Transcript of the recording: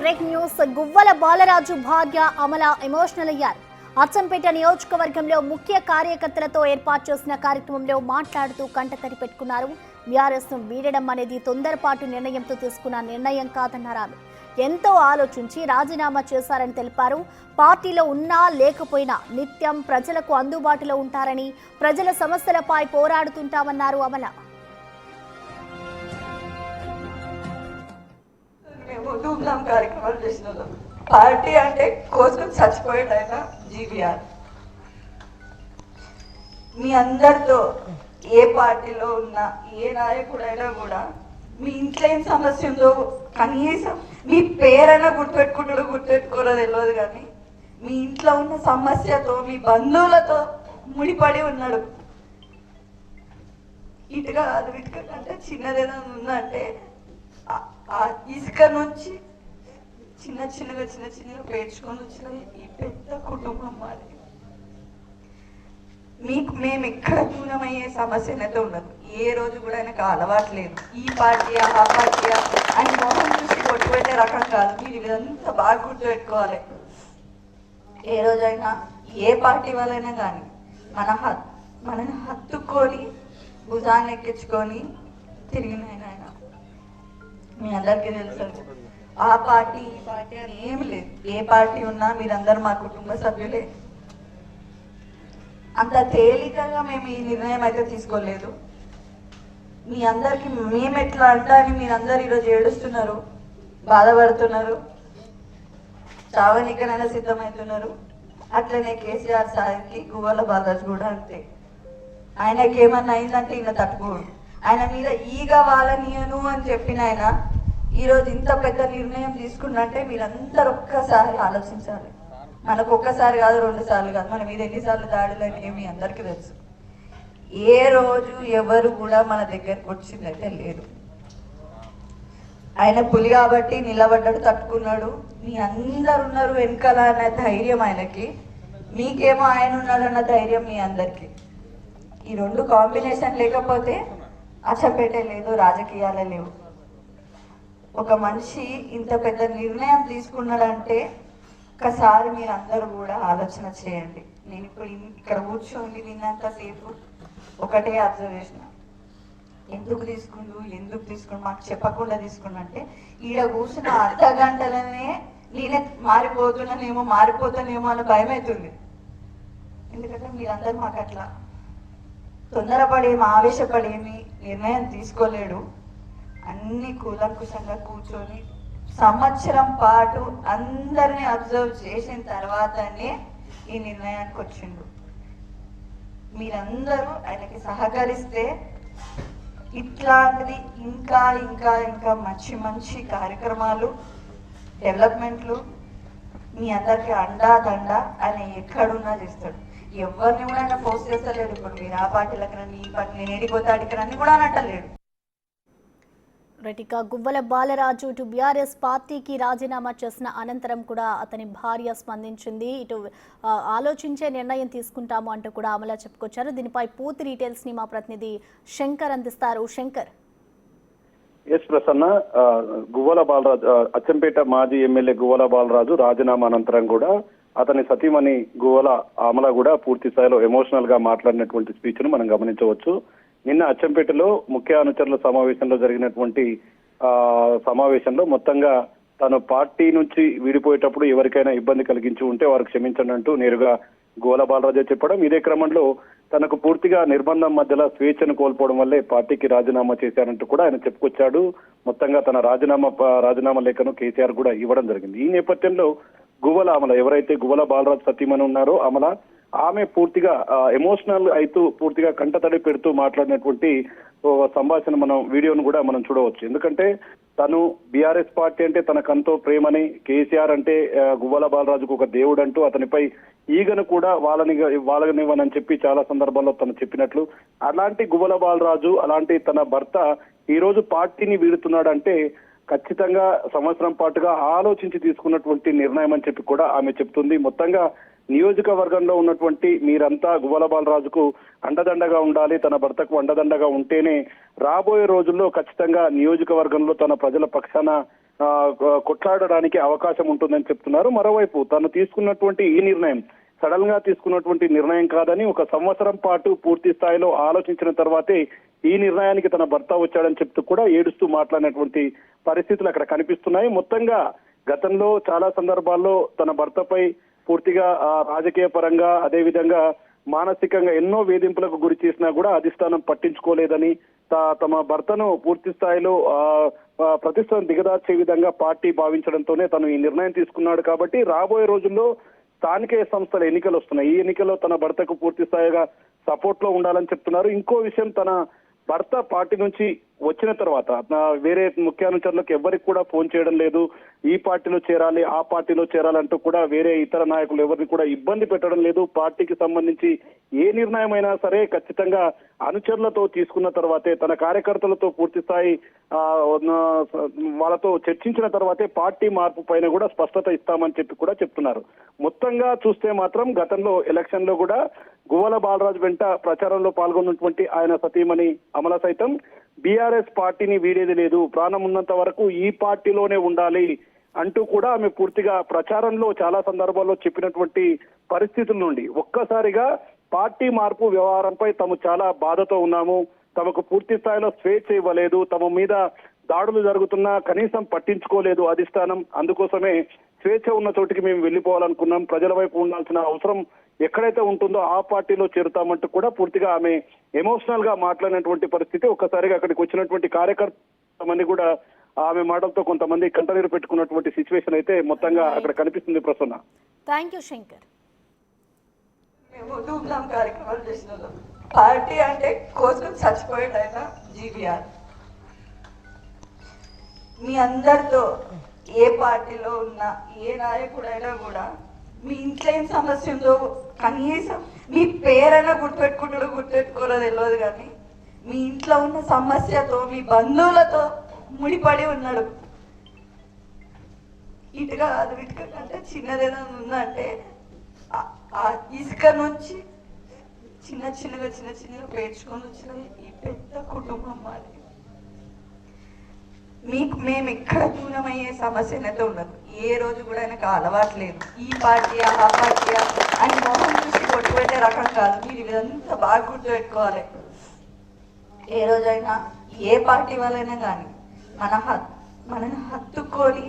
Breaking news. Guvvala Balaraju భార్య Amala emotional అయ్యారు. అచ్చంపేట నియోజకవర్గంలో ముఖ్య కార్యకర్తలతో ఏర్పాటు చేసిన కార్యక్రమంలో మాట్లాడుతూ కంటతడి పెట్టుకున్నారు. బీఆర్ఎస్ ను వీడడం అనేది తొందరపాటు నిర్ణయంతో తీసుకున్న నిర్ణయం కాదన్నారు ఆమె. ఎంతో ఆలోచించి రాజీనామా చేశారని తెలిపారు. పార్టీలో ఉన్నా లేకపోయినా నిత్యం ప్రజలకు అందుబాటులో ఉంటారని, ప్రజల సమస్యలపై పోరాడుతుంటామన్నారు అమల. ధూమ్ధాం కార్యక్రమాలు చేసిన పార్టీ అంటే కోసం చచ్చిపోయాడైనా జీవీఆర్. మీ అందరితో ఏ పార్టీలో ఉన్నా ఏ నాయకుడైనా కూడా మీ ఇంట్లో ఏం సమస్య ఉందో కనీసం మీ పేరైనా గుర్తుపెట్టుకోరో తెలియదు, కానీ మీ ఇంట్లో ఉన్న సమస్యతో మీ బంధువులతో ముడిపడి ఉన్నాడు. ఇటుగా అది ఇటుక అంటే చిన్నదేదో ఉందంటే ఆ ఇసుక నుంచి చిన్న చిన్నగా పేర్చుకొని వచ్చిన ఈ పెద్ద కుటుంబం మాది. మేము ఇక్కడ దూరమయ్యే సమస్య అయితే ఉండదు. ఏ రోజు కూడా ఆయనకు అలవాట్లేదు ఈ పార్టీ ఆ పార్టీ అని మొహం చూసి కొట్టుపెట్టే రకం కాదు. మీరు ఇదంతా బాగా గుర్తుపెట్టుకోవాలి. ఏ రోజైనా ఏ పార్టీ వాళ్ళైనా కానీ మనని హత్తుకొని భుజాన్ని ఎక్కించుకొని తిరిగిన ఆయన. మీ అందరికీ తెలుసు ఆ పార్టీ ఈ పార్టీ అని ఏమి లేదు. ఏ పార్టీ ఉన్నా మీరందరూ మా కుటుంబ సభ్యులే. అంత తేలికగా మేము ఈ నిర్ణయం అయితే తీసుకోలేదు. మీ అందరికి మేము ఎట్లా అంటా అని మీరందరూ ఈరోజు ఏడుస్తున్నారు, బాధపడుతున్నారు, చావనికనైనా సిద్ధమవుతున్నారు. అట్లనే కేసీఆర్ సార్కి గువ్వల బాలరాజు కూడా అంతే. ఆయనకి ఏమన్నా అయిందంటే ఈయన తట్టుకోడు. ఆయన మీద ఈగ వాళ్ళనియను అని చెప్పిన ఆయన ఈరోజు ఇంత పెద్ద నిర్ణయం తీసుకున్నంటే మీరందరూ ఒక్కసారి ఆలోచించాలి. మనకు ఒక్కసారి కాదు, 2 సార్లు కాదు, మన మీద ఎన్నిసార్లు దాడులు అని మీ అందరికీ తెలుసు. ఏ రోజు ఎవరు కూడా మన దగ్గరకు వచ్చిందైతే లేదు. ఆయన పులి కాబట్టి నిలబడ్డాడు, తట్టుకున్నాడు. మీ అందరు ఉన్నారు వెనకాల అన్న ధైర్యం ఆయనకి, మీకేమో ఆయన ఉన్నాడు అన్న ధైర్యం మీ అందరికి. ఈ 2 కాంబినేషన్ లేకపోతే అచ్చంపేట లేదు, రాజకీయాలే లేవు. ఒక మనిషి ఇంత పెద్ద నిర్ణయం తీసుకున్నాడంటే ఒకసారి మీరు అందరూ కూడా ఆలోచన చేయండి. నేను ఇప్పుడు ఇక్కడ కూర్చోండి విన్నంతసేపు ఒకటే అబ్జర్వ్ చేసిన, ఎందుకు తీసుకుండు మాకు చెప్పకుండా తీసుకున్నంటే ఈడ కూర్చున్న అర్ధ గంటలనే నేనే మారిపోతానేమో అన్న భయం అవుతుంది. ఎందుకంటే మీరందరూ మాకు అట్లా తొందరపడేమి ఆవేశపడేమి నిర్ణయం తీసుకోలేడు. అన్ని కూలంకుశంగా కూర్చొని సంవత్సరం పాటు అందరినీ అబ్జర్వ్ చేసిన తర్వాతనే ఈ నిర్ణయానికి వచ్చిండు. మీరందరూ ఆయనకి సహకరిస్తే ఇట్లాంటిది ఇంకా ఇంకా ఇంకా మంచి కార్యక్రమాలు డెవలప్మెంట్లు మీ అందరికి అండా ఆయన ఎక్కడున్నా చేస్తాడు. ఎవరిని కూడా ఆయన ఫోర్స్ చేస్తలేడు. ఇప్పుడు మీరు ఆ పార్టీలకు రండి, ఈ పార్టీ నేను ఏడిపోతే అడిగిరని కూడా అనట్టలేడు. రెటిక గువ్వల బాలరాజు ఇటు బీఆర్ఎస్ పార్టీకి రాజీనామా చేసిన అనంతరం కూడా అతని భార్య స్పందించింది. ఇటు ఆలోచించే నిర్ణయం తీసుకుంటాము అంటూ కూడా అమల చెప్పుకొచ్చారు. దీనిపై పూర్తి డీటెయిల్స్ ని మా ప్రతినిధి శంకర్ అందిస్తారు. శంకర్. ఎస్ ప్రసన్న, గువ్వల బాలరాజు అచ్చంపేట మాజీ ఎమ్మెల్యే గువ్వల బాలరాజు రాజీనామా అనంతరం కూడా అతని సతీమణి గువ్వల అమల కూడా పూర్తి స్థాయిలో ఎమోషనల్ గా మాట్లాడినటువంటి స్పీచ్ ను మనం గమనించవచ్చు. నిన్న అచ్చంపేటలో ముఖ్య అనుచరుల సమావేశంలో జరిగినటువంటి సమావేశంలో మొత్తంగా తను పార్టీ నుంచి విడిపోయేటప్పుడు ఎవరికైనా ఇబ్బంది కలిగించి ఉంటే వారు క్షమించండి అంటూ నేరుగా గువ్వల బాలరాజు చెప్పడం. ఇదే క్రమంలో తనకు పూర్తిగా నిర్బంధం మధ్యలో స్వేచ్ఛను కోల్పోవడం వల్లే పార్టీకి రాజీనామా చేశారంటూ కూడా ఆయన చెప్పుకొచ్చాడు. మొత్తంగా తన రాజీనామా లేఖను కేసీఆర్ కూడా ఇవ్వడం జరిగింది. ఈ నేపథ్యంలో గువ్వల అమల, ఎవరైతే గువ్వల బాలరాజు సతీమణి ఉన్నారో అమల, ఆమె పూర్తిగా ఎమోషనల్ అయితూ పూర్తిగా కంటతడి పెడుతూ మాట్లాడినటువంటి సంభాషణ వీడియోను కూడా మనం చూడవచ్చు. ఎందుకంటే తను బీఆర్ఎస్ పార్టీ అంటే తనకంతో ప్రేమని, కేసీఆర్ అంటే గువ్వల బాలరాజుకు ఒక దేవుడు అంటూ అతనిపై ఈగను కూడా వాళ్ళనివ్వనని చెప్పి చాలా సందర్భాల్లో తను చెప్పినట్లు, అలాంటి గువ్వల బాలరాజు అలాంటి తన భర్త ఈ రోజు పార్టీని వీడుతున్నాడంటే ఖచ్చితంగా సంవత్సరం పాటుగా ఆలోచించి తీసుకున్నటువంటి నిర్ణయం అని చెప్పి కూడా ఆమె చెప్తుంది. మొత్తంగా నియోజకవర్గంలో ఉన్నటువంటి మీరంతా గువ్వల బాలరాజుకు అండదండగా ఉండాలి, తన భర్తకు అండదండగా ఉంటేనే రాబోయే రోజుల్లో ఖచ్చితంగా నియోజకవర్గంలో తన ప్రజల పక్షాన కొట్లాడడానికి అవకాశం ఉంటుందని చెప్తున్నారు. మరోవైపు తను తీసుకున్నటువంటి ఈ నిర్ణయం సడన్ గా తీసుకున్నటువంటి నిర్ణయం కాదని, ఒక సంవత్సరం పాటు పూర్తి స్థాయిలో ఆలోచించిన తర్వాతే ఈ నిర్ణయానికి తన భర్త వచ్చాడని చెప్తూ కూడా ఏడుస్తూ మాట్లాడినటువంటి పరిస్థితులు అక్కడ కనిపిస్తున్నాయి. మొత్తంగా గతంలో చాలా సందర్భాల్లో తన భర్తపై పూర్తిగా రాజకీయ పరంగా అదేవిధంగా మానసికంగా ఎన్నో వేధింపులకు గురి చేసినా కూడా అధిష్టానం పట్టించుకోలేదని, తమ భర్తను పూర్తి స్థాయిలో ప్రతిష్టం దిగదార్చే విధంగా పార్టీ భావించడంతోనే తను ఈ నిర్ణయం తీసుకున్నాడు. కాబట్టి రాబోయే రోజుల్లో స్థానిక సంస్థల ఎన్నికలు వస్తున్నాయి. ఈ ఎన్నికల్లో తన భర్తకు పూర్తి స్థాయిగా సపోర్ట్ లో ఉండాలని చెప్తున్నారు. ఇంకో విషయం, తన భర్త పార్టీ నుంచి వచ్చిన తర్వాత వేరే ముఖ్య అనుచరులకు ఎవరికి కూడా ఫోన్ చేయడం లేదు. ఈ పార్టీలో చేరాలి, ఆ పార్టీలో చేరాలంటూ కూడా వేరే ఇతర నాయకులు ఎవరిని కూడా ఇబ్బంది పెట్టడం లేదు. పార్టీకి సంబంధించి ఏ నిర్ణయం అయినా సరే ఖచ్చితంగా అనుచరులతో తీసుకున్న తర్వాతే, తన కార్యకర్తలతో పూర్తి స్థాయి వాళ్ళతో చర్చించిన తర్వాతే పార్టీ మార్పు పైన కూడా స్పష్టత ఇస్తామని చెప్పి కూడా చెప్తున్నారు. మొత్తంగా చూస్తే మాత్రం గతంలో ఎలక్షన్ లో కూడా గువ్వల బాలరాజు వెంట ప్రచారంలో పాల్గొన్నటువంటి ఆయన సతీమణి అమల సైతం బీఆర్ఎస్ పార్టీని వీడేది లేదు, ప్రాణం ఉన్నంత వరకు ఈ పార్టీలోనే ఉండాలి అంటూ కూడా ఆమె పూర్తిగా ప్రచారంలో చాలా సందర్భాల్లో చెప్పినటువంటి పరిస్థితుల నుండి ఒక్కసారిగా పార్టీ మార్పు వ్యవహారంపై తాము చాలా బాధతో ఉన్నాము, తమకు పూర్తి స్థాయిలో స్వేచ్ఛ ఇవ్వలేదు, తమ మీద దాడులు జరుగుతున్నా కనీసం పట్టించుకోలేదు అధిష్టానం, అందుకోసమే స్వేచ్ఛ ఉన్న చోటికి మేము వెళ్ళిపోవాలనుకున్నాం, ప్రజల వైపు ఉండాల్సిన అవసరం ఎక్కడైతే ఉంటుందో ఆ పార్టీలో చేరుతామంటూ కూడా పూర్తిగా ఆమె ఎమోషనల్ గా మాట్లాడినటువంటి పరిస్థితి. ఒక్కసారిగా అక్కడికి వచ్చినటువంటి కార్యకర్తమంది కూడా ఆమె మాటలతో కొంతమంది కంటనీరు పెట్టుకున్నటువంటి సిచ్యువేషన్ అయితే మొత్తంగా అక్కడ కనిపిస్తుంది. Prasanna, thank you Shankar. మేము ధూమ్ధాం కార్యక్రమాలు చేసిన పార్టీ అంటే కోసం చచ్చిపోయాడు ఆయన జీవీఆర్. మీ అందరితో ఏ పార్టీలో ఉన్నా ఏ నాయకుడైనా కూడా మీ ఇంట్లో ఏం సమస్య ఉందో కనీసం మీ పేరైనా గుర్తుపెట్టుకోరో తెలియదు, కానీ మీ ఇంట్లో ఉన్న సమస్యతో మీ బంధువులతో ముడిపడి ఉన్నాడు. ఇటుక అది ఇటుక కంటే చిన్నదేదైనా ఉందంటే ఆ ఇసుక నుంచి చిన్న చిన్నగా పేర్చుకొని వచ్చిన ఈ పెద్ద కుటుంబం మాది. మేము ఎక్కడ దూరమయ్యే సమస్య అయితే ఉండదు. ఏ రోజు కూడా ఆయనకు అలవాటు లేదు ఈ పార్టీ ఆ పార్టీ అని మొహం చూసి కొట్టు పెట్టే రకం కాదు. మీరు ఇదంతా బాగా గుర్తుపెట్టుకోవాలి. ఏ రోజైనా ఏ పార్టీ వాళ్ళైనా కానీ మనల్ని హత్తుకొని